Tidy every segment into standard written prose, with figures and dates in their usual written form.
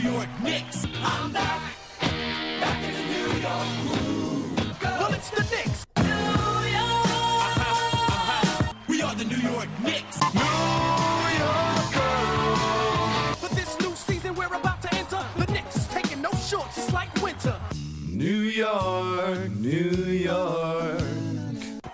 York Knicks. I'm back in the New York groove. Well, it's the Knicks. New York. We are the New York Knicks. New York. For this new season we're about to enter, the Knicks is taking no shorts, just like winter. New York, New York.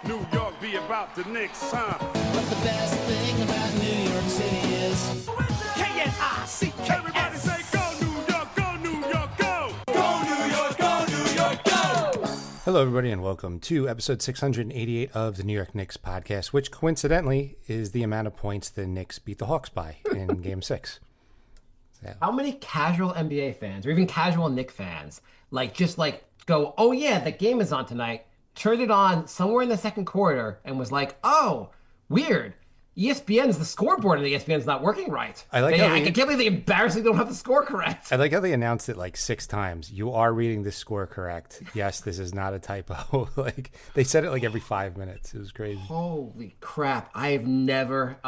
New York be about the Knicks, huh? But the best thing about New York City is K-N-I-C-K-S. Everybody say go New York, go New York, go! Go New York, go New York, go! Hello, everybody, and welcome to episode 688 of the New York Knicks podcast, which coincidentally is the amount of points the Knicks beat the Hawks by in Game 6. So, How many casual NBA fans or even casual Knicks fans just go, oh yeah, the game is on tonight, turned it on somewhere in the second quarter and was like, oh, weird. The scoreboard on ESPN's not working right. I can't believe they embarrassingly don't have the score correct. I like how they announced it like 6 times. You are reading the score correct. Yes, this is not a typo. They said it like every 5 minutes. It was crazy. Holy crap. I've never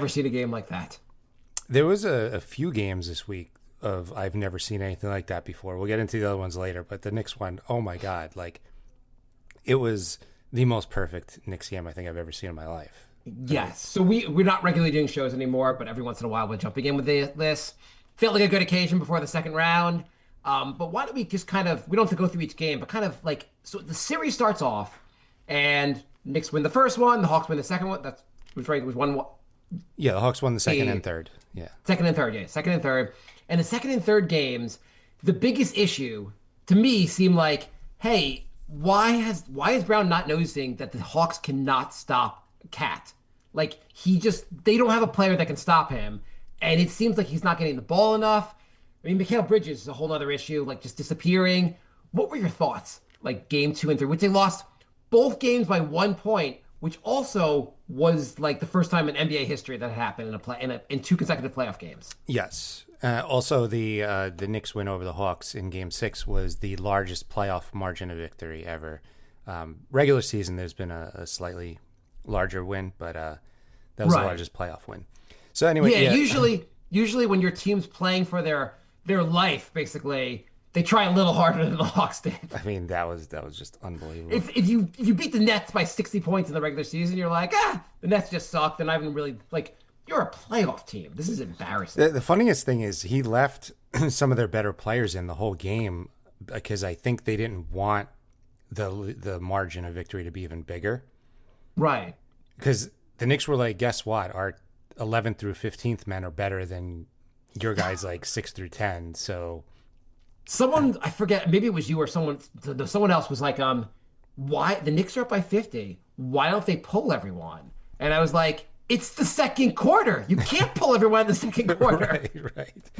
seen a game like that. There was a few games this week of I've never seen anything like that before. We'll get into the other ones later, but the Knicks one, oh my God, it was the most perfect Knicks game I think I've ever seen in my life. Yes. So we're not regularly doing shows anymore, but every once in a while we're jumping in with this. Felt like a good occasion before the second round. But why don't we just we don't have to go through each game, but so the series starts off and Knicks win the first one, the Hawks win the second one. It was 1-1. Yeah, the Hawks won the second and third. Yeah. Second and third. And the second and third games, the biggest issue to me seemed like, hey, why is Brown not noticing that the Hawks cannot stop Cat? They don't have a player that can stop him, and it seems like he's not getting the ball enough. I mean, Mikal Bridges is a whole other issue, just disappearing. What were your thoughts? Game 2 and 3, which they lost both games by 1 point, which also was the first time in NBA history that happened in 2 consecutive playoff games. Yes. Also, the Knicks win over the Hawks in Game 6 was the largest playoff margin of victory ever. Regular season, there's been a slightly larger win, but that was the largest playoff win. So anyway, usually when your team's playing for their life, basically, they try a little harder than the Hawks did. I mean, that was just unbelievable. If you beat the Nets by 60 points in the regular season, you're like, the Nets just suck. They're not even really you're a playoff team. This is embarrassing. The funniest thing is he left some of their better players in the whole game because I think they didn't want the margin of victory to be even bigger. Right. Because the Knicks were like, guess what? Our 11th through 15th men are better than your guys 6 through 10. So someone, I forget, maybe it was you or someone else was like, why the Knicks are up by 50? Why don't they pull everyone? And I was like, it's the second quarter. You can't pull everyone in the second quarter. Right.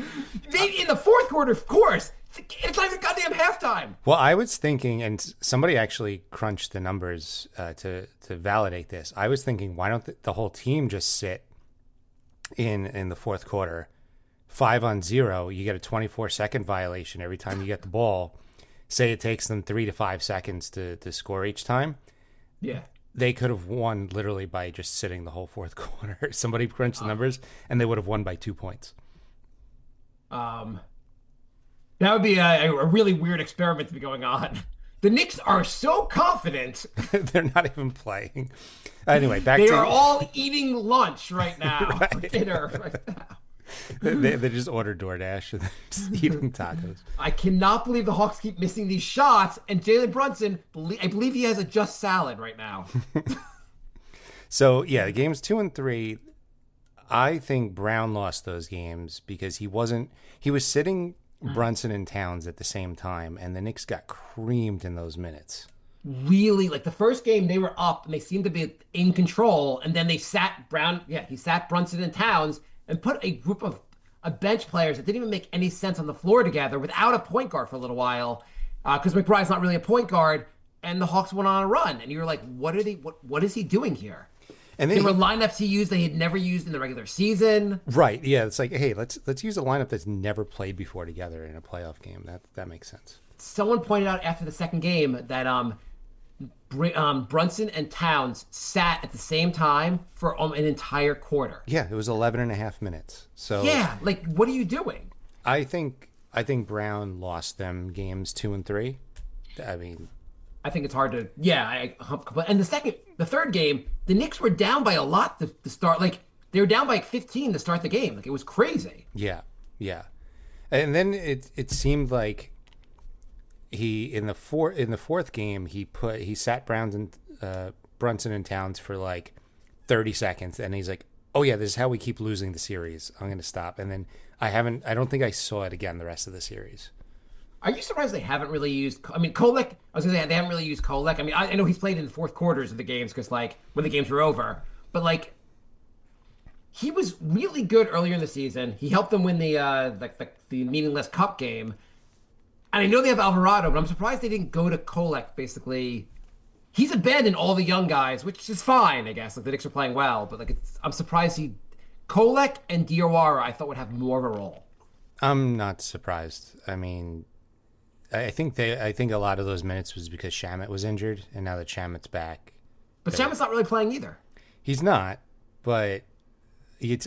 Maybe in the fourth quarter, of course. It's not even goddamn halftime. Well, I was thinking, and somebody actually crunched the numbers to validate this. I was thinking, why don't the whole team just sit in the fourth quarter, 5-on-0? You get a 24-second violation every time you get the ball. Say it takes them 3 to 5 seconds to score each time. Yeah. They could have won literally by just sitting the whole fourth quarter. Somebody crunched the numbers, and they would have won by 2 points. That would be a really weird experiment to be going on. The Knicks are so confident. They're not even playing. Anyway, they are all eating lunch right now. Right. Dinner right now. They just ordered DoorDash and they're just eating tacos. I cannot believe the Hawks keep missing these shots. And Jalen Brunson, I believe he has a just salad right now. So, yeah, games 2 and 3, I think Brown lost those games because he was sitting Brunson and Towns at the same time, and the Knicks got creamed in those minutes. Really, the first game they were up and they seemed to be in control, and then they sat Brunson and Towns and put a group of bench players that didn't even make any sense on the floor together without a point guard for a little while, because McBride's not really a point guard, and the Hawks went on a run, and you were like, what is he doing here? And they were lineups he used they had never used in the regular season. Right, yeah, it's like, hey, let's use a lineup that's never played before together in a playoff game. That makes sense. Someone pointed out after the second game that Brunson and Towns sat at the same time for an entire quarter. Yeah, it was 11 and a half minutes. So yeah, what are you doing? I think Brown lost them games 2 and 3. I mean, I think it's hard to, and the third game, the Knicks were down by a lot to start. Like they were down by like 15 to start the game. Like it was crazy. yeah, yeah. And then it seemed like in the fourth game he sat Brunson and Towns for like 30 seconds, and he's like, "Oh yeah, this is how we keep losing the series. I'm going to stop." And then I don't think I saw it again the rest of the series. Are you surprised they haven't really used? I mean, Kolek. I was gonna say they haven't really used Kolek. I mean, I know he's played in the fourth quarters of the games because like when the games were over, but like he was really good earlier in the season. He helped them win the meaningless cup game. And I know they have Alvarado, but I'm surprised they didn't go to Kolek. Basically, he's abandoned all the young guys, which is fine, I guess. Like the Knicks are playing well, but like I'm surprised Kolek and Diawara I thought would have more of a role. I'm not surprised. I mean, I think a lot of those minutes was because Shamet was injured, and now that Shamet's back, But Shamet's not really playing either. he's not. But you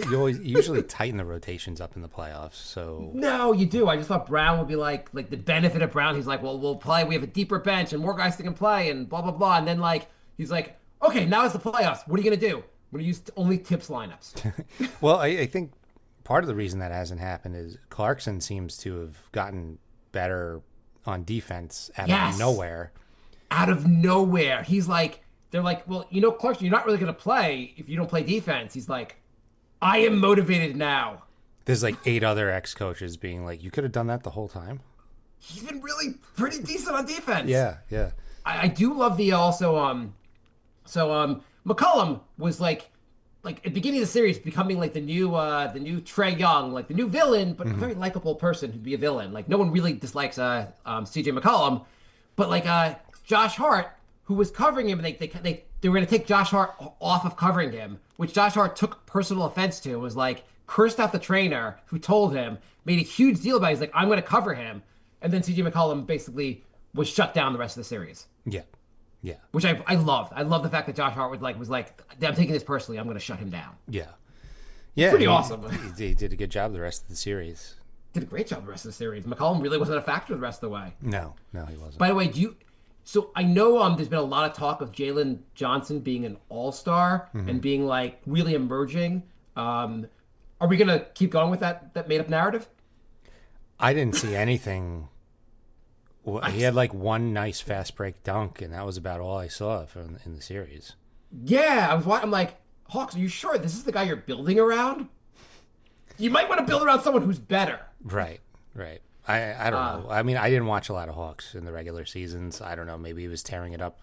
usually tighten the rotations up in the playoffs. So No, you do. I just thought Brown would be like the benefit of Brown. He's like, well, we'll play. We have a deeper bench and more guys that can play and blah, blah, blah. And then like, he's like, okay, now it's the playoffs. What are you going to do? I'm going to use only tips lineups. well, I think part of the reason that hasn't happened is Clarkson seems to have gotten better on defense out Yes. of nowhere. Out of nowhere. He's like, they're like, well, Clarkson, you're not really going to play if you don't play defense. He's like, I am motivated now. There's like 8 other ex-coaches being like, you could have done that the whole time. He's been really pretty decent on defense. Yeah. I do love the also McCollum was like at the beginning of the series becoming like the new Trae Young, like the new villain, but a very likable person who'd be a villain. Like no one really dislikes CJ McCollum, but like Josh Hart, who was covering him, and they were going to take Josh Hart off of covering him, which Josh Hart took personal offense to, was like cursed out the trainer who told him, made a huge deal about it. He's like, I'm going to cover him. And then CJ McCollum basically was shut down the rest of the series. Yeah. Which I loved. I love the fact that Josh Hart was like, I'm taking this personally. I'm going to shut him down. Yeah. Pretty awesome. He did a good job the rest of the series. Did a great job the rest of the series. McCollum really wasn't a factor the rest of the way. No, he wasn't. By the way, so I know there's been a lot of talk of Jalen Johnson being an all-star and being like really emerging. Are we going to keep going with that made-up narrative? I didn't see anything. He had like one nice fast break dunk, and that was about all I saw in the series. Yeah, I'm like, Hawks, are you sure this is the guy you're building around? You might want to build around someone who's better. Right. I don't know. I mean, I didn't watch a lot of Hawks in the regular seasons. I don't know. Maybe he was tearing it up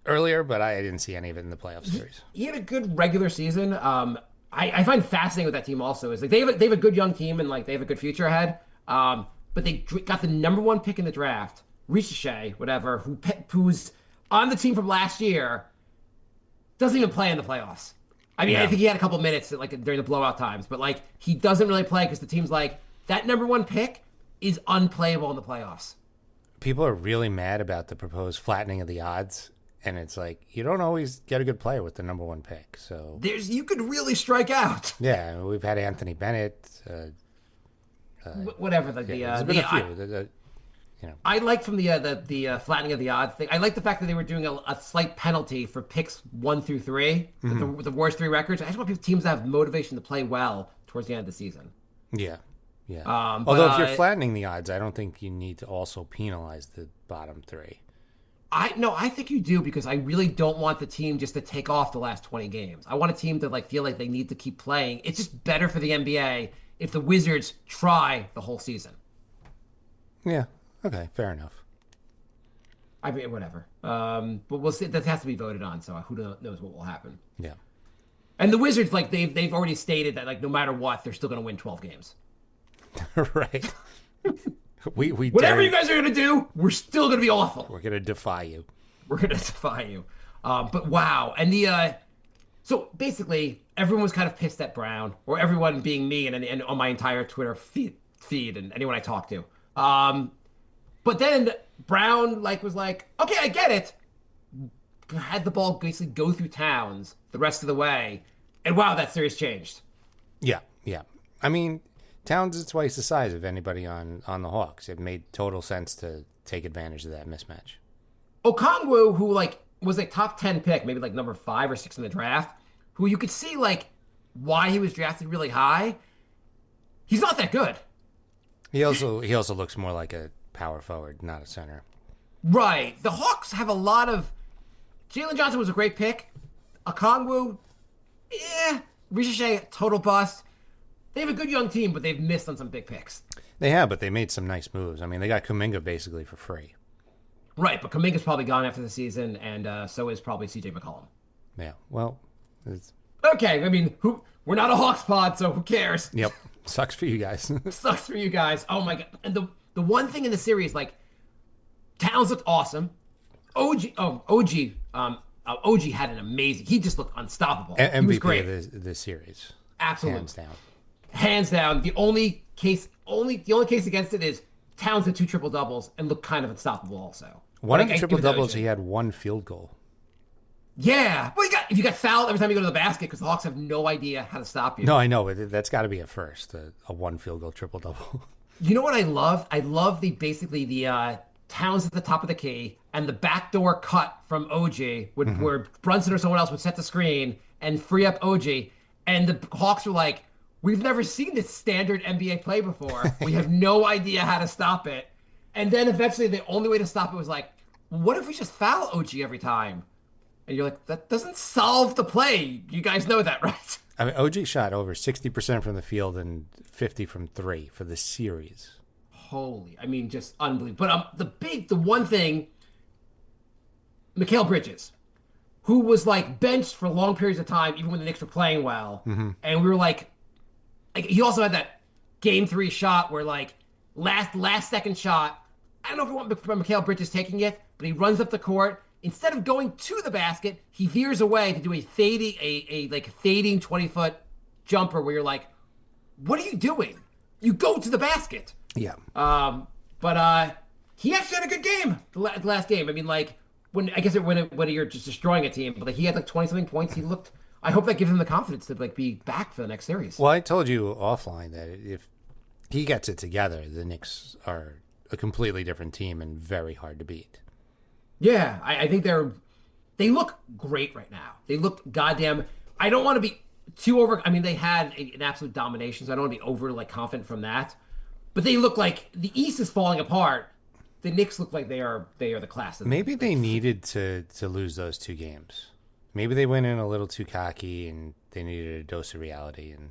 earlier, but I didn't see any of it in the playoff series. He had a good regular season. I find fascinating with that team also is like they have a good young team and like they have a good future ahead. But they got the number 1 pick in the draft, Ricochet, whatever, who's on the team from last year, doesn't even play in the playoffs. I mean, I think he had a couple minutes during the blowout times, but like he doesn't really play because the team's like that number 1 pick is unplayable in the playoffs. People are really mad about the proposed flattening of the odds, and it's like you don't always get a good player with the number 1 pick. So You could really strike out. Yeah, we've had Anthony Bennett. Whatever There's been a few. I like from the flattening of the odds thing. I like the fact that they were doing a slight penalty for picks 1 through 3, the worst 3 records. I just want teams to have motivation to play well towards the end of the season. Yeah. Although if you're flattening the odds, I don't think you need to also penalize the bottom 3. I think you do because I really don't want the team just to take off the last 20 games. I want a team to feel like they need to keep playing. It's just better for the NBA if the Wizards try the whole season. Yeah. Okay. Fair enough. I mean, whatever. But we'll see. That has to be voted on. So who knows what will happen? Yeah. And the Wizards, they've already stated that no matter what, they're still going to win 12 games. Right. we Whatever you guys are going to do, we're still going to be awful. We're going to defy you. We're going to defy you. But wow. And so basically, everyone was kind of pissed at Brown, or everyone being me and on my entire Twitter feed and anyone I talked to. But then Brown was like, okay, I get it. Had the ball basically go through Towns the rest of the way. And wow, that series changed. Yeah. I mean, Towns is twice the size of anybody on the Hawks. It made total sense to take advantage of that mismatch. Okongwu, who like was a top 10 pick, maybe like number 5 or 6 in the draft, who you could see like why he was drafted really high. He's not that good. He also looks more like a power forward, not a center. Right. The Hawks have a lot of. Jalen Johnson was a great pick. Okongwu, Ricochet, total bust. They have a good young team, but they've missed on some big picks. They have, but they made some nice moves. I mean, they got Kuminga basically for free. Right, but Kuminga's probably gone after the season, and so is probably CJ McCollum. Yeah, well, it's... Okay, I mean, we're not a Hawks pod, so who cares? Yep, sucks for you guys. Sucks for you guys. Oh my god! And the one thing in the series, like, Towns looked awesome. OG had an amazing. He just looked unstoppable. MVP he was great. of this series, Absolutely, hands down. The only case against it is Towns had 2 triple doubles and looked kind of unstoppable. Also, one of the triple doubles, he had 1 field goal. Yeah, well, if you got fouled every time you go to the basket because the Hawks have no idea how to stop you. No, I know, but that's got to be a first, a 1 field goal triple double. You know what I love? I love the Towns at the top of the key and the backdoor cut from OG where Brunson or someone else would set the screen and free up OG. And the Hawks were like, we've never seen this standard NBA play before. We have no idea how to stop it. And then eventually the only way to stop it was like, what if we just foul OG every time? And you're like, that doesn't solve the play. You guys know that, right? I mean, OG shot over 60% from the field and 50 from 3 for the series. Holy, I mean, just unbelievable. But the one thing, Mikal Bridges, who was like benched for long periods of time, even when the Knicks were playing well, and we were like, he also had that game 3 shot where like last second shot. I don't know if we want from Mikal Bridges taking it, but he runs up the court. Instead of going to the basket, he veers away to do a fading 20-foot jumper where you're like, what are you doing? You go to the basket. Yeah. But he actually had a good game, the last game. I mean, like, when you're just destroying a team, but like, he had like 20-something points. He looked, I hope that gives him the confidence to like be back for the next series. Well, I told you offline that if he gets it together, the Knicks are a completely different team and very hard to beat. Yeah, I think they look great right now. They look goddamn. I don't want to be too over. I mean, they had an absolute domination, so I don't want to be over like confident from that. But they look like the East is falling apart. The Knicks look like they are the class. Maybe they needed to lose those 2 games. Maybe they went in a little too cocky and they needed a dose of reality. And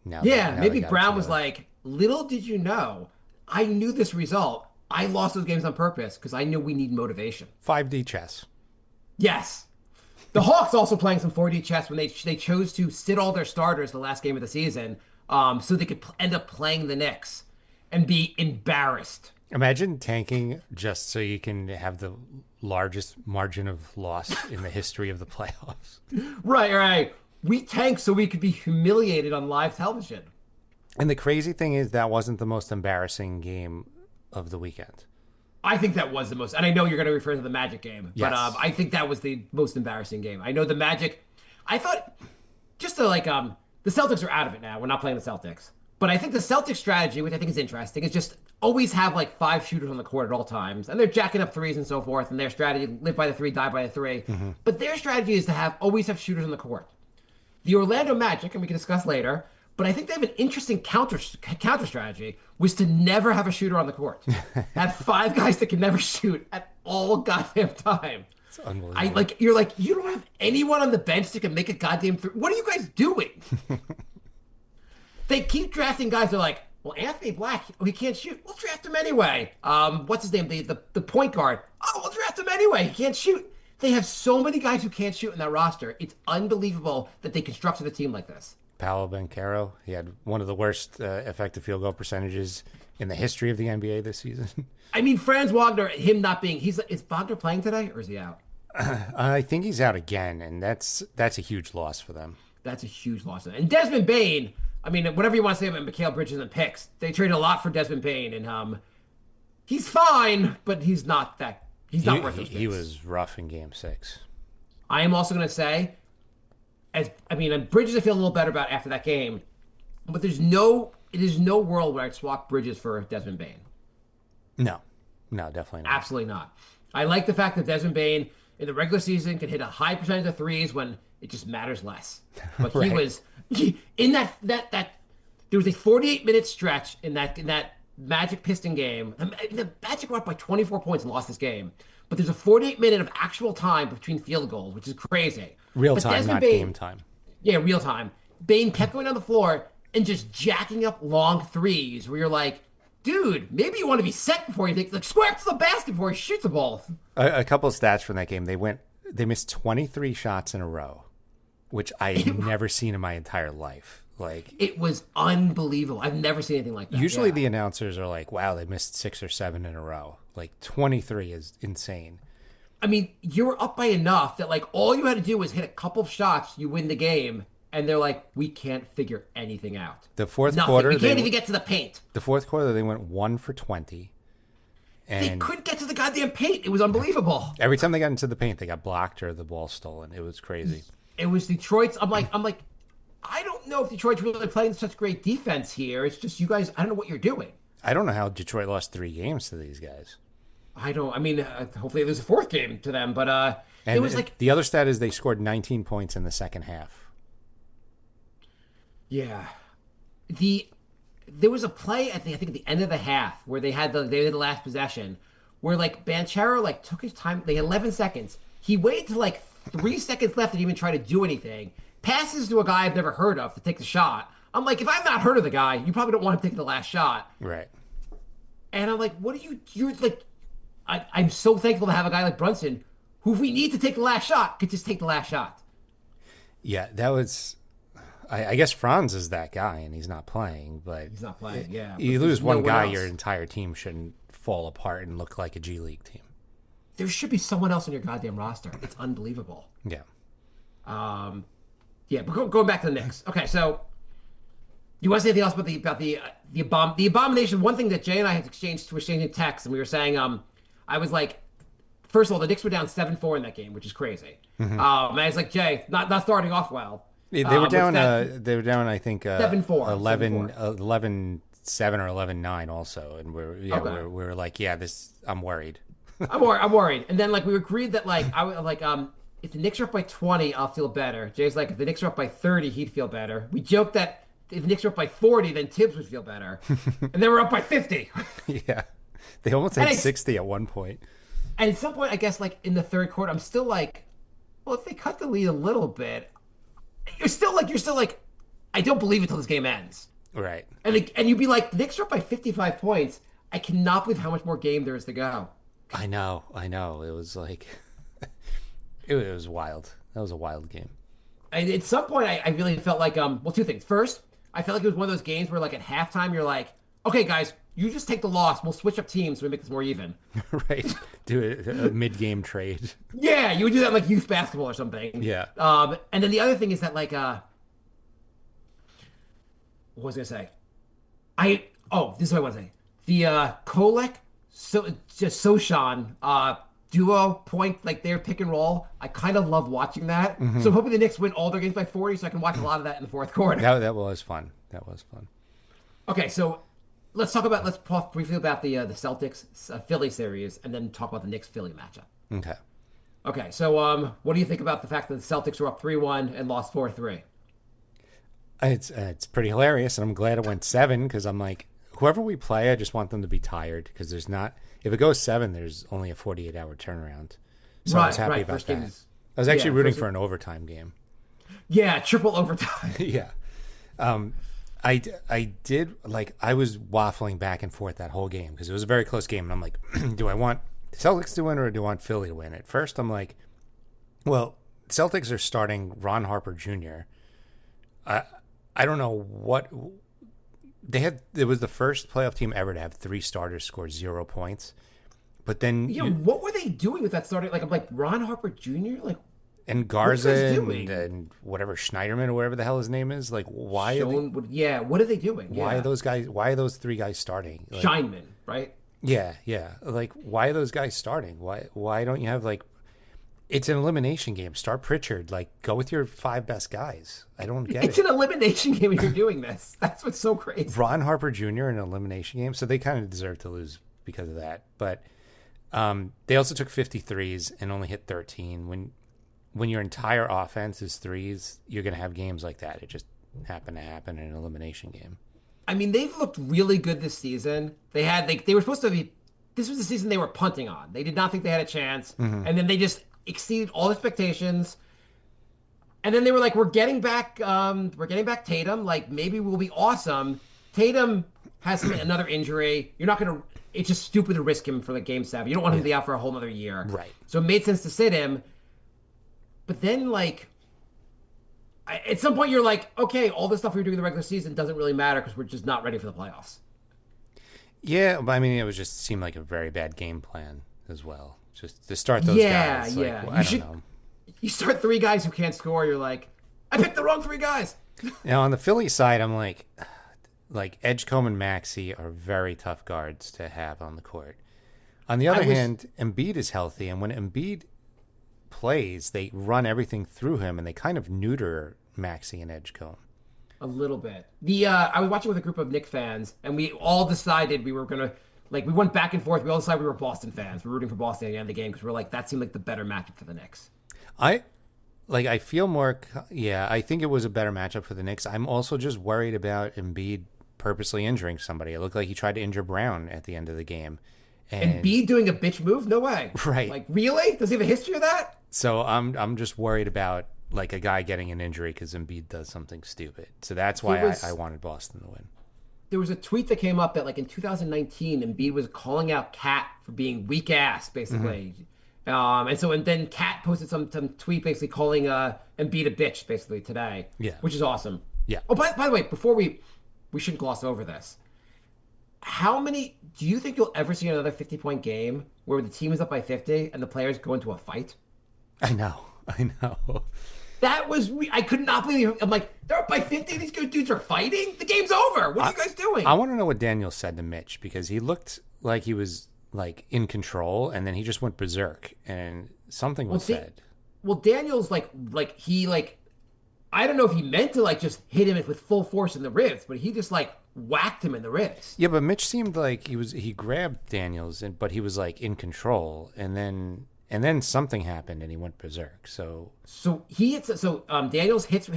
now, maybe Brown was like, "Little did you know, I knew this result. I lost those games on purpose because I knew we need motivation." 5D chess. Yes. The Hawks also playing some 4D chess when they chose to sit all their starters the last game of the season, so they could end up playing the Knicks and be embarrassed. Imagine tanking just so you can have the largest margin of loss in the history of the playoffs. Right. We tanked so we could be humiliated on live television. And the crazy thing is that wasn't the most embarrassing game of the weekend. I think that was the most, and I know you're going to refer to the Magic game, yes. But I think that was the most embarrassing game. I know the Magic, I thought, just to like, the Celtics are out of it now. We're not playing the Celtics. But I think the Celtics strategy, which I think is interesting, is just always have like 5 shooters on the court at all times. And they're jacking up threes and so forth. And their strategy, live by the 3, die by the 3. But their strategy is to always have shooters on the court. The Orlando Magic, and we can discuss later, but I think they have an interesting counter strategy, was to never have a shooter on the court. Have 5 guys that can never shoot at all goddamn time. It's unbelievable. You don't have anyone on the bench that can make a goddamn three. What are you guys doing? They keep drafting guys. They're like, well, Anthony Black, he can't shoot. We'll draft him anyway. What's his name? The point guard. Oh, we'll draft him anyway. He can't shoot. They have so many guys who can't shoot in that roster. It's unbelievable that they constructed a team like this. Paolo Banchero, he had one of the worst effective field goal percentages in the history of the NBA this season. I mean, Franz Wagner, him not being, is Wagner playing today or is he out? I think he's out again, and that's a huge loss for them. That's a huge loss. And Desmond Bane, I mean, whatever you want to say about Mikal Bridges and picks, they traded a lot for Desmond Bane, and he's fine, but he's not worth those picks. He was rough in Game 6. I am also going to say, Bridges I feel a little better about after that game, but there's no is no world where I'd swap Bridges for Desmond Bain. No, definitely not. Absolutely not. I like the fact that Desmond Bain in the regular season can hit a high percentage of threes when it just matters less. But Right. in that there was a 48-minute stretch in that Magic Piston game. The Magic were up by 24 points and lost this game. But there's a 48-minute of actual time between field goals, which is crazy. Real But time, Desmond not Bane- game time. Yeah, real time. Bain kept going down the floor and just jacking up long threes where you're like, dude, maybe you want to be set before you take, like, square up to the basket before he shoots the ball. A couple of stats from that game. They missed 23 shots in a row, which I had never seen in my entire life. Like, It was unbelievable. I've never seen anything like that. usually Yeah. the announcers are like, wow, they missed 6 or 7 in a row. Like 23 is insane. I mean, you were up by enough that, like, all you had to do was hit a couple of shots, you win the game, and they're like, we can't figure anything out. The fourth Nothing. quarter, We can't even get to the paint. the fourth quarter, they went 1 for 20. They And couldn't get to the goddamn paint. It was unbelievable. every time they got into the paint, they got blocked or the ball stolen. It was crazy. It was Detroit's. I'm like, I don't know if Detroit's really playing such great defense here. It's just you guys. I don't know what you're doing. I don't know how Detroit lost 3 games to these guys. I don't. I mean, hopefully there's a fourth game to them, but And it was like, the other stat is they scored 19 points in the second half. yeah, there was a play I think at the end of the half where they had the last possession where like Banchero like took his time. They had 11 seconds. He waited till like 3 seconds left to even try to do anything. Passes to a guy I've never heard of to take the shot. I'm like, if I've not heard of the guy, you probably don't want him taking the last shot. Right. And I'm like, what are you're like, I'm so thankful to have a guy like Brunson who, if we need to take the last shot, could just take the last shot. Yeah, that was. I guess Franz is that guy, and he's not playing. But He's not playing, yeah. You but lose there's one no guy, else. your entire team shouldn't fall apart and look like a G League team. There should be someone else on your goddamn roster. It's unbelievable. Yeah. Yeah, but going back to the Knicks. Okay, so you want to say anything else about the abomination? One thing that Jay and I had exchanging texts, and we were saying, I was like, first of all, the Knicks were down 7-4 in that game, which is crazy. And I was like, Jay, not starting off well. They were down. They were down. I think 7-4, 11-7 or 11-9 also, and Okay. we're like, yeah, this. I'm worried. I'm worried. And then like we agreed that like I was like if the Knicks are up by 20, I'll feel better. Jay's like, if the Knicks are up by 30, he'd feel better. We joked that if the Knicks are up by 40, then Tibbs would feel better. And then we're up by 50. Yeah, they almost And had it's- 60 at one point. And at some point, I guess like in the third quarter, I'm still like, well, if they cut the lead a little bit, you're still like, I don't believe it till this game ends. Right. And you'd be like, the Knicks are up by 55 points. I cannot believe how much more game there is to go. I know. It was like, it was wild. That was a wild game. And at some point, I really felt like, well, two things. First, I felt like it was one of those games where, like, at halftime, you're like, okay, guys, you just take the loss. We'll switch up teams so we make this more even. Right. Do a mid-game trade. Yeah, you would do that in, like, youth basketball or something. Yeah. And then the other thing is that, like, what was I going to say? This is what I want to say. The Kolek, Soshan duo point, like their pick and roll. I kind of love watching that. So I'm hoping the Knicks win all their games by 40 so I can watch a lot of that in the fourth quarter. That was fun. That was fun. Okay, so let's talk briefly about the Celtics Philly series and then talk about the Knicks Philly matchup. Okay. Okay, so what do you think about the fact that the Celtics were up 3-1 and lost 4-3? It's pretty hilarious, and I'm glad it went 7 because I'm like, whoever we play, I just want them to be tired because there's not. If it goes 7, there's only a 48-hour turnaround. So I was happy about First game that. is- I was actually yeah, rooting first- for an overtime game. Yeah, triple overtime. Yeah. I did, like, I was waffling back and forth that whole game because it was a very close game. And I'm like, do I want the Celtics to win or do I want Philly to win? At first, I'm like, well, Celtics are starting Ron Harper Jr. I don't know what they had. It was the first playoff team ever to have 3 starters score 0 points. But then What were they doing with that starting? Like, I'm like, Ron Harper Jr.? Like, and Garza What are you guys doing? and whatever Schneiderman or whatever the hell his name is, like, why are they, what are they doing? why are those guys? Why are those 3 guys starting? Like, Scheinman, right? yeah. Like, why are those guys starting? Why don't you have like It's an elimination game. Start Pritchard. Like, go with your 5 best guys. I don't get It's it. an elimination game and you're doing this. That's what's so crazy. Ron Harper Jr. in an elimination game, so they kind of deserve to lose because of that. But they also took 53s and only hit 13. When your entire offense is threes, you're going to have games like that. It just happened to happen in an elimination game. I mean, they've looked really good this season. They were supposed to be. This was the season they were punting on. They did not think they had a chance, and then they just exceeded all expectations. And then they were like, "We're getting back Tatum. Like maybe we'll be awesome." Tatum has another injury. You're not gonna. It's just stupid to risk him for like Game 7. You don't want him to be out for a whole other year, Right? So it made sense to sit him. But then, like, at some point, you're like, okay, all the stuff we were doing in the regular season doesn't really matter because we're just not ready for the playoffs. Yeah, but I mean, it was just seemed like a very bad game plan as well. Just to start those guys. Like, Yeah. well, I don't know. You start 3 guys who can't score. You're like, I picked the wrong 3 guys. Now on the Philly side, I'm like Edgecombe and Maxey are very tough guards to have on the court. On the other hand, Embiid is healthy, and when Embiid plays, they run everything through him, and they kind of neuter Maxey and Edgecombe. A little bit. I was watching with a group of Knicks fans, and we all decided we were gonna we went back and forth. We all decided we were Boston fans. We were rooting for Boston at the end of the game because we're like that seemed like the better matchup for the Knicks. I feel more. Yeah, I think it was a better matchup for the Knicks. I'm also just worried about Embiid purposely injuring somebody. It looked like he tried to injure Brown at the end of the game. And Embiid doing a bitch move? No way. Right. Like really? Does he have a history of that? So I'm just worried about like a guy getting an injury because Embiid does something stupid. So that's why I wanted Boston to win. There was a tweet that came up that like in 2019, Embiid was calling out Kat for being weak ass, basically. And then Kat posted some tweet basically calling Embiid a bitch basically today. Yeah. Which is awesome. Yeah. Oh, by the way, before we shouldn't gloss over this. Do you think you'll ever see another 50-point game where the team is up by 50 and the players go into a fight? I know. That was, I could not believe it. I'm like, they're up by 50, these good dudes are fighting? The game's over. What are you guys doing? I want to know what Daniel said to Mitch because he looked like he was like in control and then he just went berserk and something was said. Well, Daniel's I don't know if he meant to just hit him with full force in the ribs, but he just whacked him in the ribs. Yeah, but Mitch seemed like he grabbed Daniels but he was in control and then something happened and he went berserk. So Daniels hits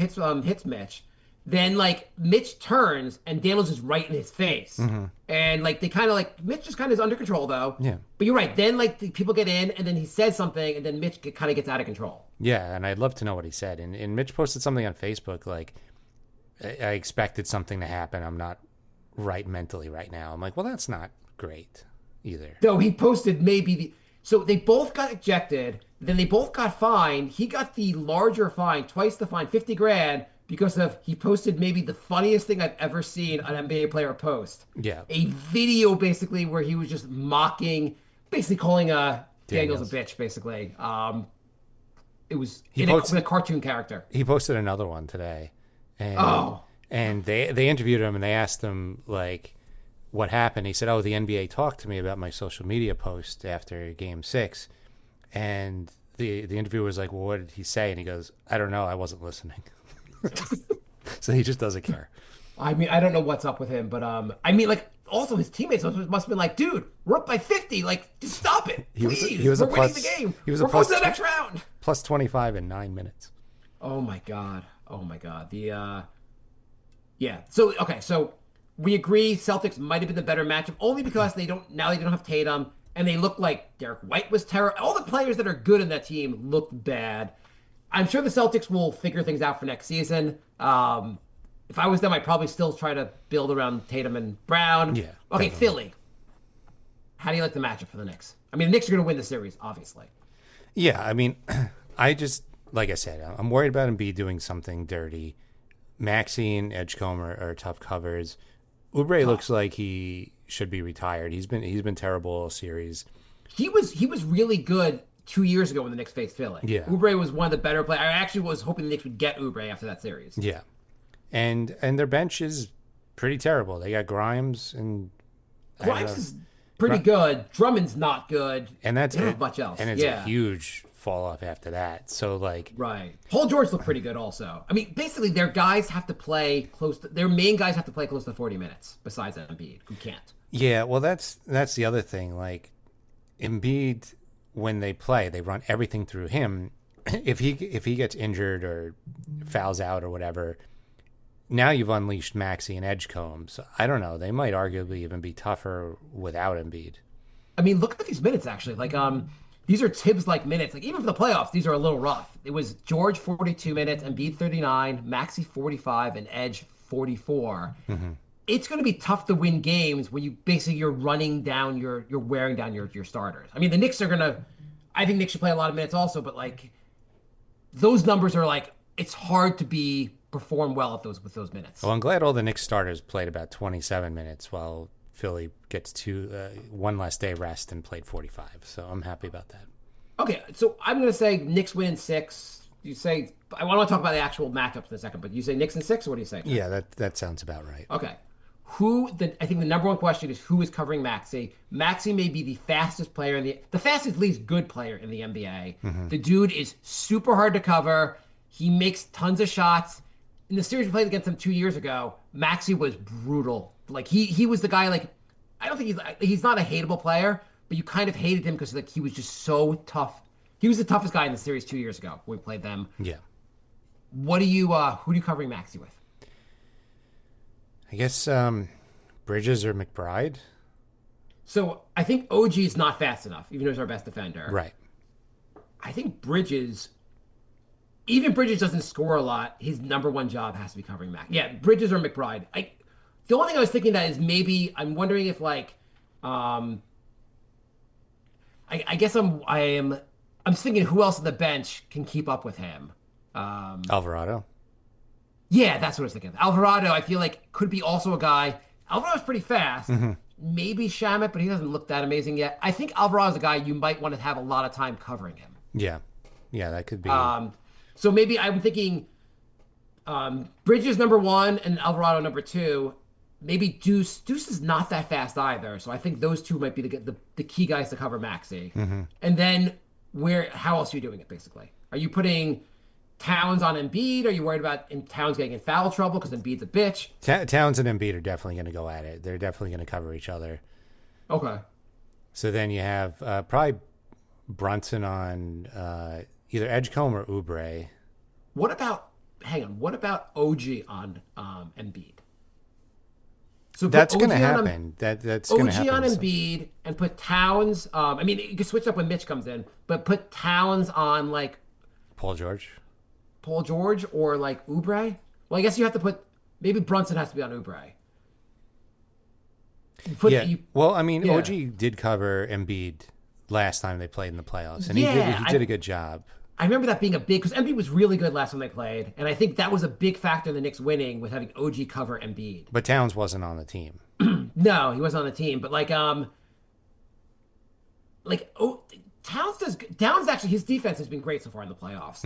Mitch. Then Mitch turns and Daniels is right in his face. Mm-hmm. And they kind of Mitch just kind of is under control though. Yeah. But you're right. Then the people get in and then he says something and then Mitch kind of gets out of control. Yeah, and I'd love to know what he said. And Mitch posted something on Facebook I expected something to happen. I'm not right mentally right now. I'm like, well, that's not great either. So he posted so they both got ejected. Then they both got fined. He got the larger fine, twice the fine, $50,000, because he posted maybe the funniest thing I've ever seen an NBA player post. Yeah. A video basically where he was just mocking, basically calling Daniels a bitch, basically. It was with a cartoon character. He posted another one today. And they interviewed him and they asked him what happened. He said, "Oh, the NBA talked to me about my social media post after Game 6." And the interviewer was like, "Well, what did he say?" And he goes, "I don't know. I wasn't listening." So he just doesn't care. I mean, I don't know what's up with him, but also his teammates must have been like, "Dude, we're up by 50. Just stop it, please. We're winning the game. We're going to the next round." Plus 25 in 9 minutes. Oh my god. Yeah. So we agree Celtics might have been the better matchup only because they don't have Tatum and they look like Derek White was terrible. All the players that are good in that team look bad. I'm sure the Celtics will figure things out for next season. If I was them, I'd probably still try to build around Tatum and Brown. Yeah. Okay, definitely. Philly. How do you like the matchup for the Knicks? I mean, the Knicks are going to win the series, obviously. Yeah, I mean, I just, like I said, I'm worried about Embiid doing something dirty. Maxey and Edgecombe are tough covers. Oubre looks like he should be retired. He's been terrible all series. He was really good 2 years ago when the Knicks faced Philly. Yeah. Oubre was one of the better players. I actually was hoping the Knicks would get Oubre after that series. Yeah. And their bench is pretty terrible. They got Grimes and Grimes is pretty good. Drummond's not good. And that's they don't have much else. And it's a huge fall off after that. So like, Right. Paul George looked pretty good also. I mean, basically their guys have to play their main guys have to play close to 40 minutes besides Embiid, who can't. yeah, well, that's the other thing. Like, Embiid, when they play, they run everything through him. If he gets injured or fouls out or whatever, now you've unleashed Maxey and Edgecombe. So I don't know. They might arguably even be tougher without Embiid. I mean, look at these minutes actually. Like these are Tibbs-like minutes. Like even for the playoffs, these are a little rough. It was George 42 minutes, Embiid 39, Maxey 45, and Edge 44. It's going to be tough to win games when you're running down you're wearing down your starters. I mean, the Knicks are going to. I think Knicks should play a lot of minutes also, but like those numbers are like it's hard to perform well with those minutes. Well, I'm glad all the Knicks starters played about 27 minutes while Philly gets one less day rest and played 45. So I'm happy about that. Okay, so I'm going to say Knicks win in 6. You say I want to talk about the actual matchups in a second, but you say Knicks in 6, or what do you say? Yeah, that sounds about right. Okay. I think the number one question is who is covering Maxey. Maxey may be the fastest player the fastest, least good player in the NBA. The dude is super hard to cover. He makes tons of shots. In the series we played against him 2 years ago, Maxey was brutal. Like he was the guy. Like I don't think he's not a hateable player, but you kind of hated him because like he was just so tough. He was the toughest guy in the series 2 years ago when we played them. Yeah. What do you? Who are you covering Maxey with? I guess Bridges or McBride. So I think OG is not fast enough, even though he's our best defender. Right. I think Bridges, even Bridges doesn't score a lot. His number one job has to be covering Mac. Yeah, Bridges or McBride. The only thing I was thinking that is maybe I'm wondering if like, I guess I'm thinking who else on the bench can keep up with him. Alvarado. Yeah, that's what I was thinking. Alvarado, I feel like could be also a guy. Alvarado's pretty fast. Maybe Shamet, but he doesn't look that amazing yet. I think Alvarado's a guy you might want to have a lot of time covering him. Yeah, that could be. So maybe I'm thinking Bridges number 1 and Alvarado number 2. Maybe Deuce. Deuce is not that fast either. So I think those two might be the key guys to cover Maxey. And then how else are you doing it, basically? Are you putting Towns on Embiid? Are you worried about Towns getting in foul trouble because Embiid's a bitch? Towns and Embiid are definitely going to go at it. They're definitely going to cover each other. Okay. So then you have probably Brunson on either Edgecombe or Oubre. What about OG on Embiid? So that's going to happen. That's going to happen. OG on Embiid and put Towns. I mean, you can switch up when Mitch comes in, but put Towns on like Paul George or like Oubre. Well, I guess you have to put maybe Brunson has to be on Oubre. Well, I mean, OG did cover Embiid last time they played in the playoffs, and he did a good job. I remember that being a big because Embiid was really good last time they played, and I think that was a big factor in the Knicks winning with having OG cover Embiid. But Towns wasn't on the team. No, he wasn't on the team. But Towns actually his defense has been great so far in the playoffs.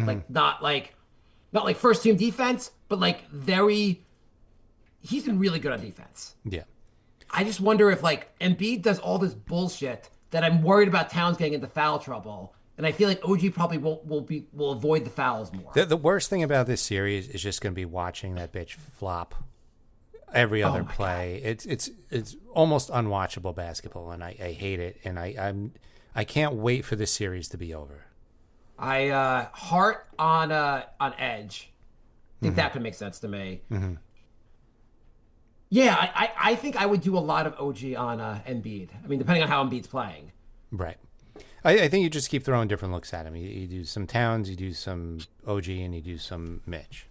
Not like first team defense, but he's been really good on defense. Yeah. I just wonder if Embiid does all this bullshit that I'm worried about Towns getting into foul trouble. And I feel like OG probably will avoid the fouls more. The worst thing about this series is just going to be watching that bitch flop every other play. It's almost unwatchable basketball, and I hate it. And I can't wait for this series to be over. Heart on Edge. I think that could make sense to me. Yeah, I think I would do a lot of OG on Embiid. I mean, depending on how Embiid's playing. Right. I think you just keep throwing different looks at him. You do some Towns, you do some OG, and you do some Mitch.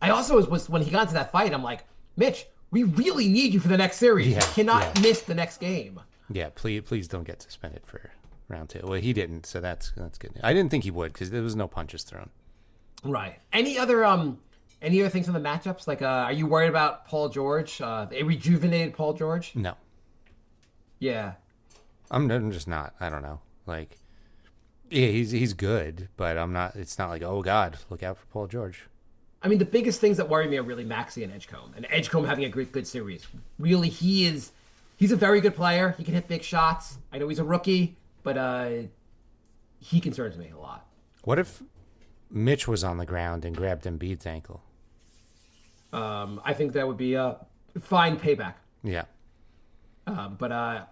I also was when he got into that fight, I'm like, Mitch, we really need you for the next series. You cannot miss the next game. Yeah, please don't get suspended for round 2. Well, he didn't, so that's good. I didn't think he would because there was no punches thrown. Right. Any other things on the matchups? Like, are you worried about Paul George? A rejuvenated Paul George? No. Yeah. I'm just not. I don't know. Yeah, he's good, but I'm not. It's not like, oh God, look out for Paul George. I mean, the biggest things that worry me are really Maxey and Edgecombe, and Edgecombe having a good series. Really, he's a very good player. He can hit big shots. I know he's a rookie, but he concerns me a lot. What if Mitch was on the ground and grabbed Embiid's ankle? I think that would be a fine payback. Yeah. But I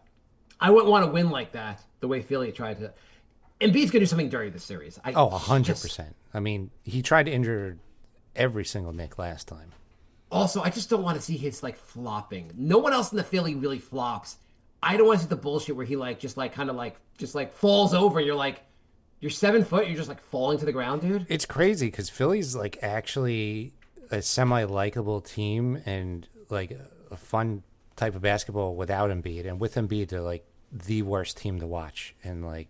wouldn't want to win like that, the way Philly tried to. Embiid's going to do something dirty this series. 100%. I mean, he tried to injure every single Knick last time. Also, I just don't want to see his flopping. No one else in the Philly really flops. I don't want to see the bullshit where he just falls over. You're 7 foot. You're just falling to the ground, dude. It's crazy because Philly's actually a semi-likable team and a fun type of basketball without Embiid, and with Embiid, they're the worst team to watch and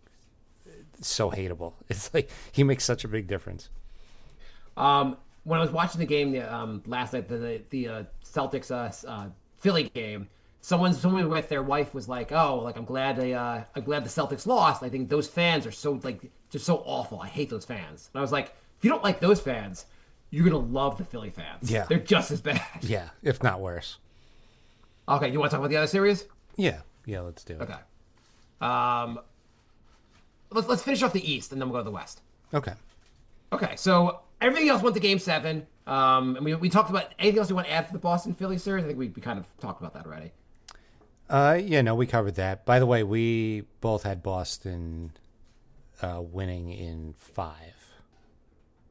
so hateable. It's he makes such a big difference. When I was watching the game last night, the Celtics Philly game, someone with their wife was I'm glad the Celtics lost. I think those fans are so just so awful. I hate those fans. And I was like, if you don't like those fans, you're gonna love the Philly fans. Yeah, they're just as bad. Yeah, if not worse. Okay, you want to talk about the other series? Yeah, let's do it. Okay. Let's finish off the East and then we'll go to the West. Okay, so everything else went to Game 7. And we talked about anything else you want to add to the Boston Philly series. I think we kind of talked about that already. We covered that. By the way, we both had Boston winning in 5.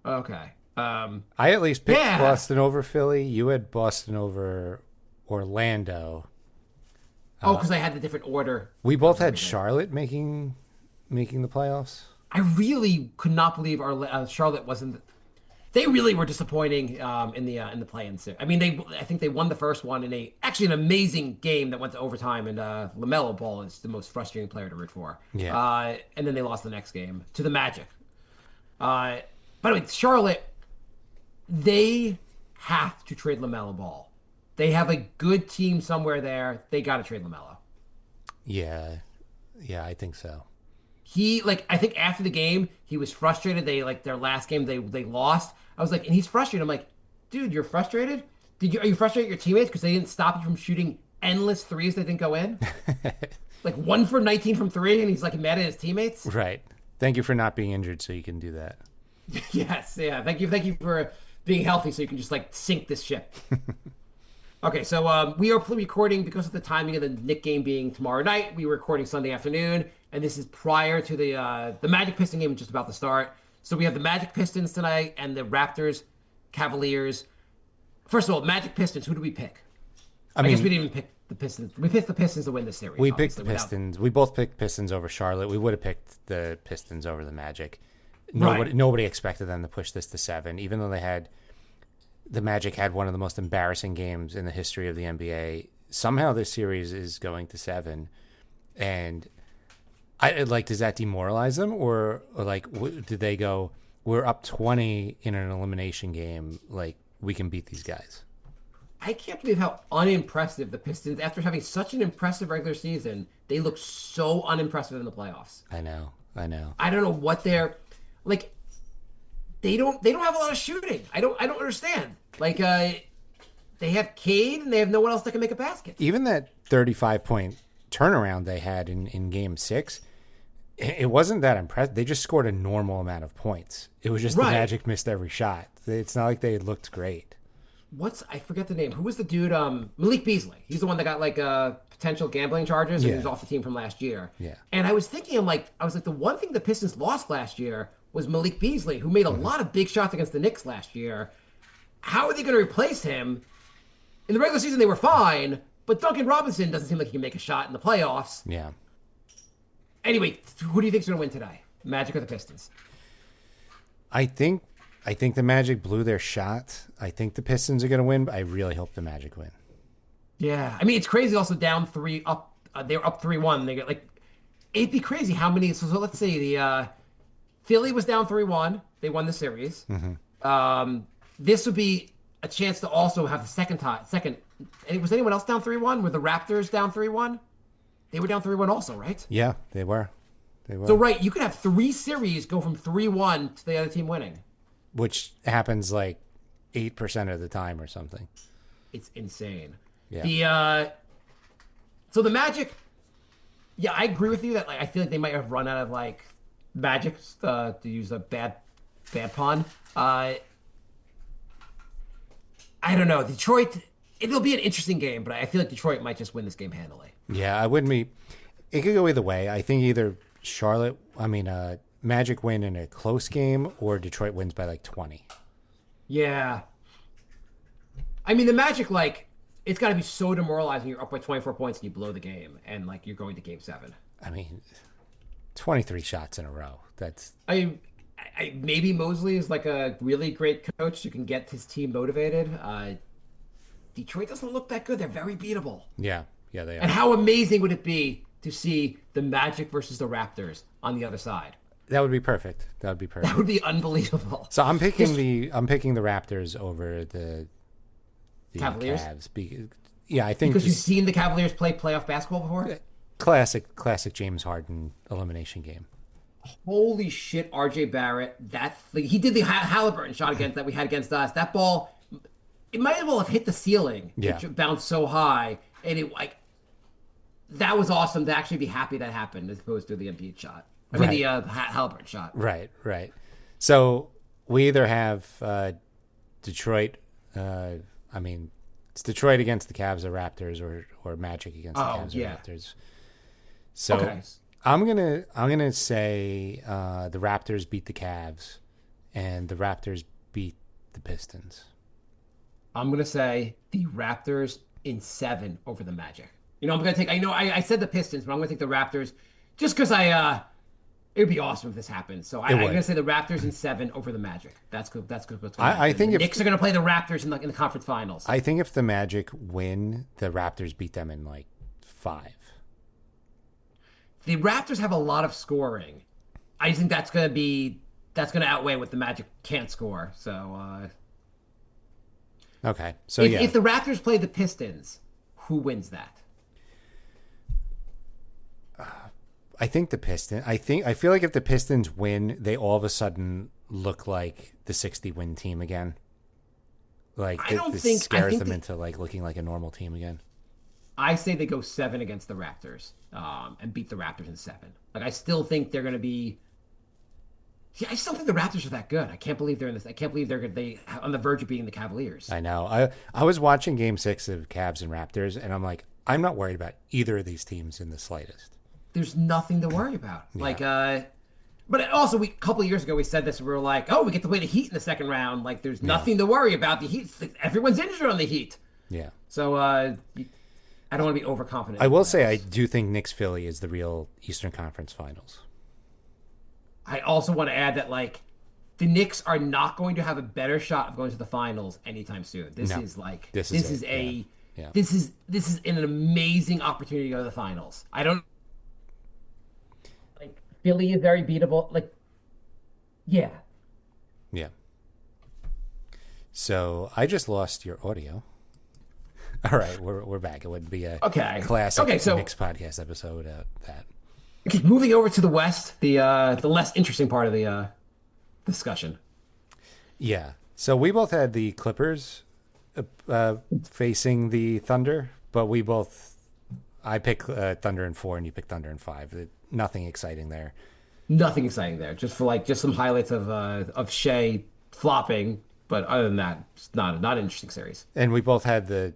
Okay. I at least picked Boston over Philly. You had Boston over Orlando. Because I had the different order. We both had Charlotte making the playoffs. I really could not believe Charlotte wasn't. They really were disappointing in the play-in series. I mean, I think they won the first one in an amazing game that went to overtime. And LaMelo Ball is the most frustrating player to root for. Yeah. And then they lost the next game to the Magic. By the way, Charlotte, they have to trade LaMelo Ball. They have a good team somewhere there. They got to trade LaMelo. Yeah, I think so. He I think after the game he was frustrated. They their last game they lost. I was and he's frustrated. I'm like, dude, you're frustrated. Are you frustrated at your teammates because they didn't stop you from shooting endless threes that didn't go in? 1 for 19 from 3, and he's mad at his teammates. Right. Thank you for not being injured, so you can do that. Yes. Yeah. Thank you for being healthy, so you can just sink this ship. Okay, so we are recording because of the timing of the Knick game being tomorrow night. We were recording Sunday afternoon, and this is prior to the Magic Piston game just about to start. So we have the Magic Pistons tonight and the Raptors Cavaliers. First of all, Magic Pistons. Who do we pick? I guess we didn't even pick the Pistons. We picked the Pistons to win the series. We picked the Pistons. We both picked Pistons over Charlotte. We would have picked the Pistons over the Magic. Nobody expected them to push this to 7, even though the Magic had one of the most embarrassing games in the history of the NBA. Somehow this series is going to 7, and does that demoralize them, or did they go, we're up 20 in an elimination game, we can beat these guys? I can't believe how unimpressive the Pistons, after having such an impressive regular season, they look so unimpressive in the playoffs. I know. I don't know what they're They don't have a lot of shooting. I don't understand. They have Cade and they have no one else that can make a basket. Even that 35-point turnaround they had in Game 6, it wasn't that impressive. They just scored a normal amount of points. It was just the Magic missed every shot. It's not like they looked great. I forget the name. Who was the dude? Malik Beasley. He's the one that got potential gambling charges and he was off the team from last year. Yeah. And I was thinking, the one thing the Pistons lost last year was Malik Beasley, who made a lot of big shots against the Knicks last year. How are they going to replace him? In the regular season, they were fine, but Duncan Robinson doesn't seem like he can make a shot in the playoffs. Yeah. Anyway, who do you think's going to win today? Magic or the Pistons? I think the Magic blew their shot. I think the Pistons are going to win, but I really hope the Magic win. Yeah. I mean, it's crazy also down 3 up. They're up 3-1. They get it'd be crazy how many. So let's say the Philly was down 3-1. They won the series. Mm-hmm. This would be a chance to also have the second. Was anyone else down 3-1? Were the Raptors down 3-1? They were down 3-1 also, right? Yeah, they were. So, you could have 3 series go from 3-1 to the other team winning. Which happens 8% of the time or something. It's insane. Yeah. So the Magic, I agree with you that I feel like they might have run out of Magic, to use a bad pawn. I don't know. Detroit, it'll be an interesting game, but I feel like Detroit might just win this game handily. Yeah, I wouldn't be. It could go either way. I think either Magic win in a close game or Detroit wins by like 20. Yeah. I mean, the Magic, like, it's got to be so demoralizing. You're up by 24 points and you blow the game, and, like, you're going to game 7. I mean, 23 shots in a row. That's. Maybe Mosley is, like, a really great coach who can get his team motivated. Detroit doesn't look that good. They're very beatable. Yeah, they are. And how amazing would it be to see the Magic versus the Raptors on the other side? That would be perfect. That would be unbelievable. So I'm picking the Raptors over the Cavaliers? Cavs. Yeah, I think because you've seen the Cavaliers play playoff basketball before? Classic James Harden elimination game. Holy shit, RJ Barrett. He did the Halliburton shot that we had against us. That ball, it might as well have hit the ceiling. Yeah. It bounced so high. And that was awesome to actually be happy that happened as opposed to the Embiid shot. I mean, the Halliburton shot. Right. So we either have Detroit, it's Detroit against the Cavs or Raptors or Magic against the Cavs or Raptors. So okay. I'm gonna say the Raptors beat the Cavs and the Raptors beat the Pistons. I'm gonna say the Raptors in 7 over the Magic. I'm gonna take. I said the Pistons, but I'm gonna take the Raptors just because it would be awesome if this happened. So I'm gonna say the Raptors in 7 over the Magic. That's good. That's good. I think the Knicks are gonna play the Raptors in the conference finals. I think if the Magic win, the Raptors beat them in like 5. The Raptors have a lot of scoring. I think that's gonna outweigh what the Magic can't score. So okay. So if the Raptors play the Pistons, who wins that? I think the Pistons. I feel like if the Pistons win, they all of a sudden look like the 60-win team again. Like this scares them into like looking like a normal team again. I say they go 7 against the Raptors, and beat the Raptors in 7. Like I still think they're going to be. Yeah, I still think the Raptors are that good. I can't believe they're in this. I can't believe they on the verge of beating the Cavaliers. I know. I was watching Game 6 of Cavs and Raptors, and I'm like, I'm not worried about either of these teams in the slightest. There's nothing to worry about. Yeah. But also a couple of years ago we said this. We were like, oh, we get to play the Heat in the second round. Like, there's nothing to worry about. The Heat, everyone's injured on the Heat. Yeah. So I don't want to be overconfident. I will say I do think Knicks Philly is the real Eastern Conference Finals. I also want to add that the Knicks are not going to have a better shot of going to the finals anytime soon. This is an amazing opportunity to go to the finals. Philly is very beatable. Yeah. Yeah. So I just lost your audio. All right, we're back. It wouldn't be a classic Knicks podcast episode without that. Okay, moving over to the West, the less interesting part of the discussion. Yeah. So we both had the Clippers facing the Thunder, but I picked Thunder in 4 and you picked Thunder in 5. Nothing exciting there. Nothing exciting there. Just some highlights of Shea flopping, but other than that, it's not an interesting series. And we both had the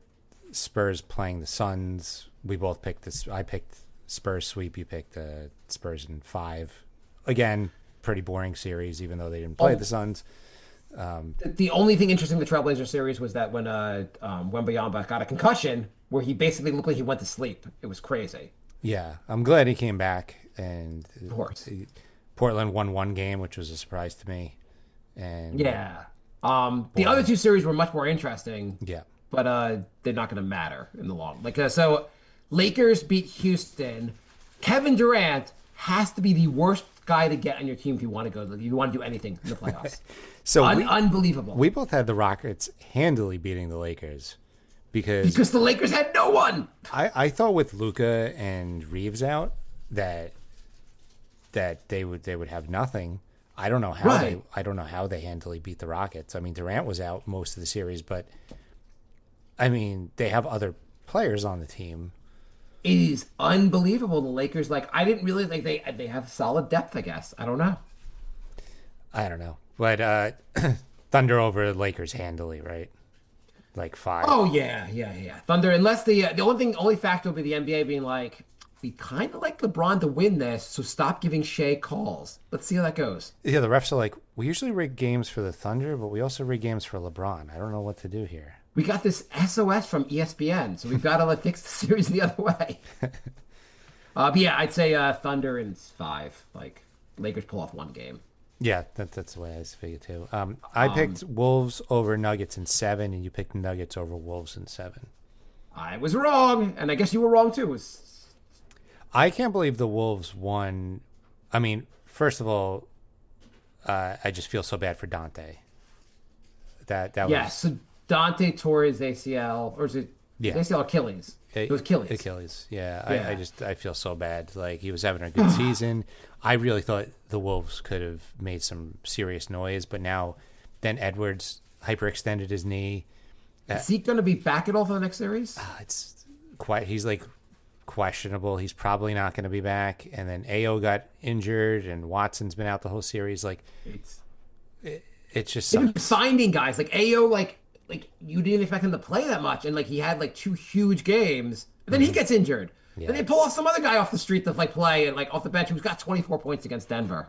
Spurs playing the Suns. We both picked this. I picked Spurs sweep. You picked the Spurs in 5. Again, pretty boring series, even though they didn't play the Suns. The only thing interesting in the Trailblazer series was that when Wembanyama got a concussion, where he basically looked like he went to sleep. It was crazy. Yeah, I'm glad he came back, and of course, Portland won 1 game, which was a surprise to me. And yeah, the other 2 series were much more interesting. Yeah, but they're not going to matter in the long. So Lakers beat Houston. Kevin Durant has to be the worst guy to get on your team if you want to go. If you want to do anything in the playoffs. So unbelievable. We both had the Rockets handily beating the Lakers because the Lakers had no one. I thought with Luka and Reeves out that they would have nothing. I don't know how they handily beat the Rockets. I mean, Durant was out most of the series, but I mean, they have other players on the team. It is unbelievable. The Lakers, like, I didn't really think they have solid depth, I guess. I don't know. I don't know. But Thunder over Lakers handily, right? Like 5. Oh yeah. Thunder. Unless the only factor will be the NBA being like, we kind of like LeBron to win this, so stop giving Shea calls. Let's see how that goes. Yeah, the refs are like, we usually rig games for the Thunder, but we also rig games for LeBron. I don't know what to do here. We got this SOS from ESPN, so we've got to like fix the series the other way. But yeah, I'd say Thunder in 5. Like Lakers pull off 1 game. Yeah, that's the way I figured too. I picked Wolves over Nuggets in 7, and you picked Nuggets over Wolves in 7. I was wrong, and I guess you were wrong too. I can't believe the Wolves won. I mean, first of all, I just feel so bad for Dante. That was So Dante tore his ACL, or is it ACL Achilles? It was Achilles. Achilles. Yeah. Yeah. I feel so bad. Like, he was having a good season. I really thought the Wolves could have made some serious noise, but now then Edwards hyperextended his knee. Is he going to be back at all for the next series? It's quite. He's like questionable. He's probably not going to be back. And then AO got injured, and Watson's been out the whole series. Like, it's just even finding guys like AO, like you didn't expect him to play that much, and like he had like 2 huge games, and then he gets injured. Yeah. Then they pull off some other guy off the street to like play and like off the bench who's got 24 points against Denver.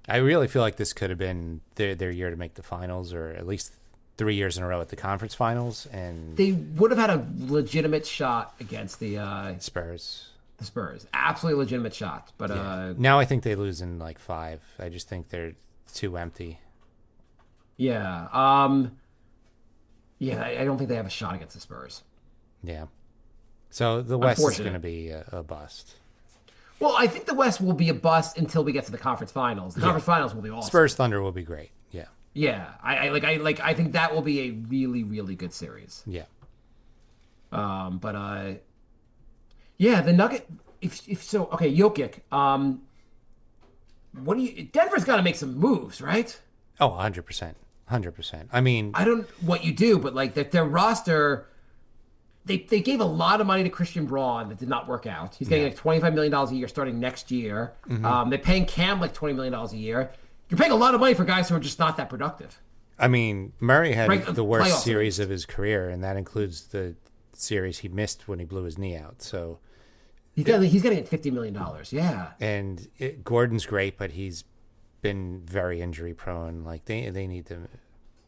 I really feel like this could have been their year to make the finals, or at least 3 years in a row at the conference finals, and they would have had a legitimate shot against the Spurs. The Spurs, absolutely legitimate shot, but now I think they lose in like 5. I just think they're too empty. Yeah, I don't think they have a shot against the Spurs. Yeah, so the West is going to be a bust. Well, I think the West will be a bust until we get to the conference finals. The conference finals will be awesome. Spurs Thunder will be great. Yeah. Yeah, I think that will be a really, really good series. Yeah. Yeah, the Nugget. If so, okay, Jokic. What do you? Denver's got to make some moves, right? Oh, 100%, 100%. I mean, I don't know what you do, but like their roster, they gave a lot of money to Christian Braun that did not work out. He's getting like $25 million a year starting next year. They're paying Cam like $20 million a year. You're paying a lot of money for guys who are just not that productive. I mean, Murray had the worst playoff series of his career, and that includes the series he missed when he blew his knee out. So he's getting $50 million. Yeah. And Gordon's great, but he's been very injury prone. Like they need to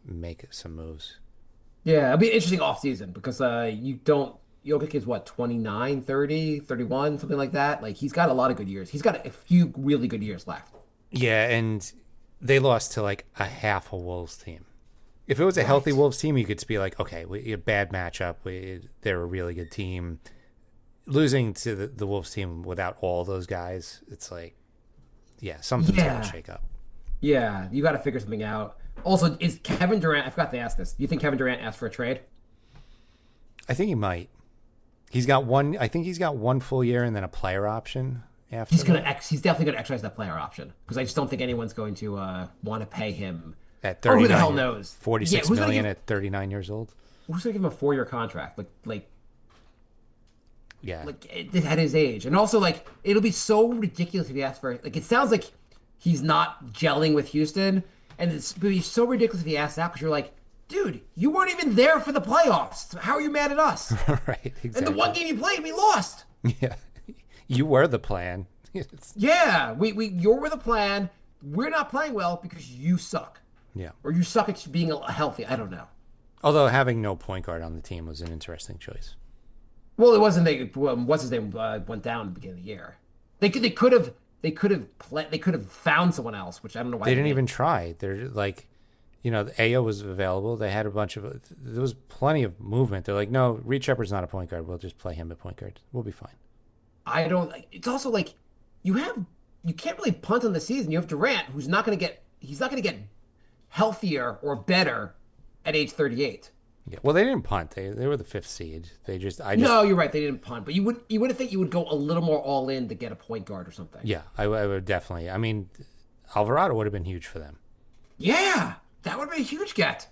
make some moves. Yeah, it'll be an interesting offseason because Jokic is what, 29, 30, 31, something like that. Like he's got a lot of good years. He's got a few really good years left. Yeah, and they lost to like a half a Wolves team. If it was a healthy Wolves team, you could be like, okay, a bad matchup. They're a really good team. Losing to the Wolves team without all those guys, it's like, something's got to shake up. Yeah, you got to figure something out. Also, is Kevin Durant, I forgot to ask this. Do you think Kevin Durant asked for a trade? I think he might. I think he's got 1 full year and then a player option after. He's definitely going to exercise that player option because I just don't think anyone's going to want to pay him. At 39, who the hell knows? $46 million at 39 years old. Who's going to give him a 4-year contract? Like at his age. And also, like, it'll be so ridiculous if he asks for, like, it sounds like he's not gelling with Houston, and it's going to be so ridiculous if he asks that because you're like, dude, you weren't even there for the playoffs. How are you mad at us? Right, exactly. And the one game you played, we lost. Yeah, you were the plan. Yeah, you were the plan. We're not playing well because you suck. Yeah. Or you suck at being healthy. I don't know. Although having no point guard on the team was an interesting choice. Well, it wasn't. What's his name went down at the beginning of the year. They could have found someone else, which I don't know why they didn't even try. They're like, the AO was available. They had there was plenty of movement. They're like, no, Reed Shepard's not a point guard. We'll just play him at point guard. We'll be fine. It's also like you can't really punt on the season. You have Durant, who's not going to get healthier or better at age 38. Yeah. Well, they didn't punt. They were the 5th seed. No, you're right. They didn't punt, but you would think you would go a little more all in to get a point guard or something. Yeah, I would definitely. I mean, Alvarado would have been huge for them. Yeah, that would have been a huge get.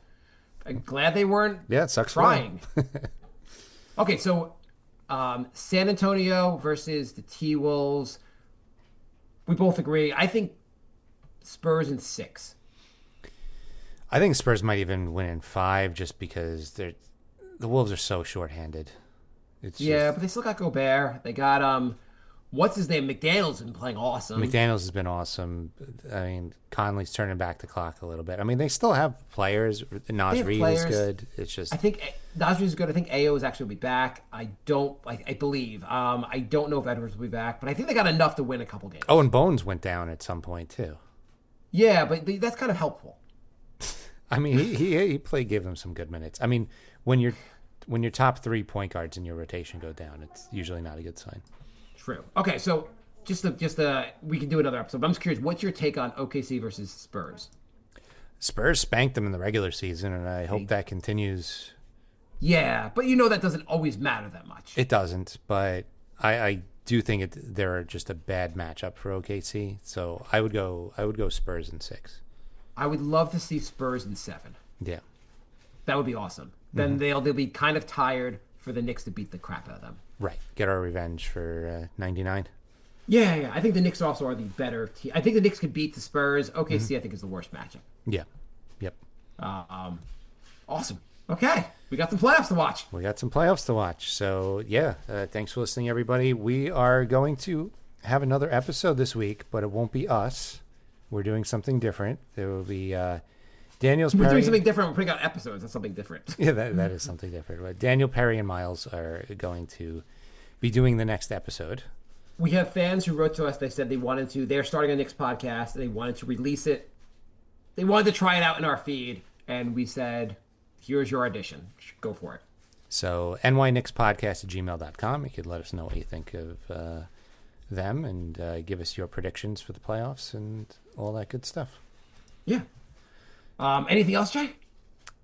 I'm glad they weren't. Yeah, it sucks trying. Okay, so San Antonio versus the T-Wolves. We both agree. I think Spurs in 6. I think Spurs might even win in 5 just because the Wolves are so shorthanded. But they still got Gobert. They got what's his name? McDaniel's been playing awesome. McDaniel's has been awesome. I mean, Conley's turning back the clock a little bit. I mean, they still have players. Naz Reid is good. It's just I think Naz Reid is good. I think AO is actually will be back. I believe. I don't know if Edwards will be back, but I think they got enough to win a couple games. Oh, and Bones went down at some point too. Yeah, but that's kind of helpful. I mean, he gave them some good minutes. I mean, when your top 3 point guards in your rotation go down, it's usually not a good sign. True. Okay, so just we can do another episode. But I'm just curious, what's your take on OKC versus Spurs? Spurs spanked them in the regular season, and I hope that continues. Yeah, but that doesn't always matter that much. It doesn't, but I do think they're just a bad matchup for OKC. So I would go Spurs in 6. I would love to see Spurs in 7. Yeah, that would be awesome. Then they'll be kind of tired for the Knicks to beat the crap out of them. Right. Get our revenge for 99. Yeah. I think the Knicks also are the better team. I think the Knicks could beat the Spurs. OKC, I think, is the worst matchup. Yeah. Yep. Awesome. Okay. We got some playoffs to watch. So, yeah. Thanks for listening, everybody. We are going to have another episode this week, but it won't be us. We're doing something different. There will be Daniel's Perry. We're doing something different. We're putting out episodes. That's something different. Yeah, that is something different. But Daniel, Perry, and Miles are going to be doing the next episode. We have fans who wrote to us. They said they're starting a Knicks podcast. And they wanted to release it. They wanted to try it out in our feed. And we said, here's your audition. Go for it. So nyknickspodcast@gmail.com. You could let us know what you think of them and give us your predictions for the playoffs and all that good stuff. Yeah. Anything else, Jay?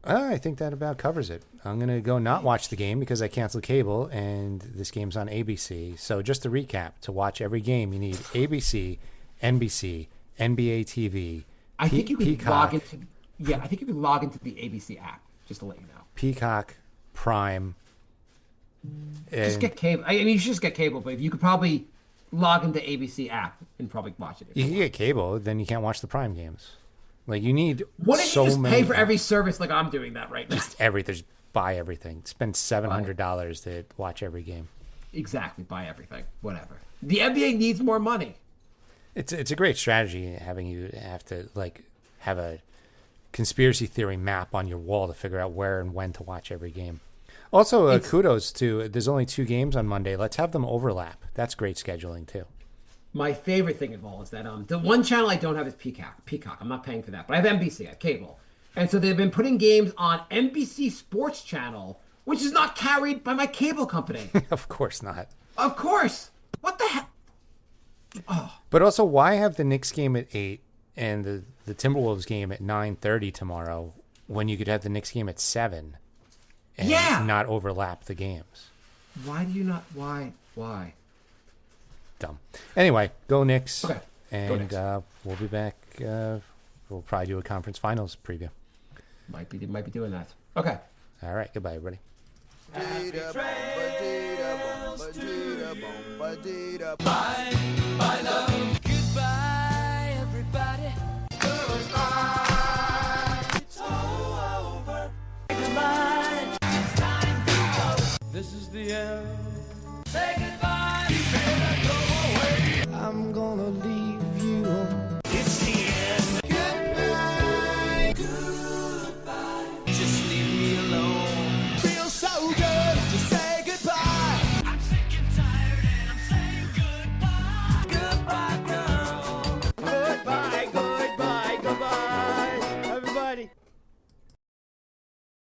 I think that about covers it. I'm going to go not watch the game because I canceled cable and this game's on ABC. So just to recap, to watch every game, you need ABC, NBC, NBA TV, I think you could Peacock, I think you could log into the ABC app, just to let you know. Peacock, Prime. Just get cable. I mean, you should just get cable, but if you could probably log into ABC app and probably watch it. You can get cable, then you can't watch the Prime games. Like, you need what if you just pay for every service like I'm doing that right now? Just everything. Just buy everything. Spend $700 to watch every game. Exactly. Buy everything. Whatever. The NBA needs more money. It's a great strategy having you have to, like, have a conspiracy theory map on your wall to figure out where and when to watch every game. Also, kudos to, there's only 2 games on Monday. Let's have them overlap. That's great scheduling, too. My favorite thing of all is that the one channel I don't have is Peacock. I'm not paying for that, but I have NBC. I have cable. And so they've been putting games on NBC Sports Channel, which is not carried by my cable company. Of course not. Of course. What the heck? Oh. But also, why have the Knicks game at 8 and the Timberwolves game at 9:30 tomorrow when you could have the Knicks game at 7 and not overlap the games? Why do you not? Why? Dumb. Anyway, go Knicks. Okay. And we'll be back. We'll probably do a conference finals preview. Might be doing that. Okay. All right. Goodbye, everybody. Bye, love. Goodbye, everybody. Goodbye. It's all over. Goodbye. It's time to go. This is the end. Say goodbye. I'm going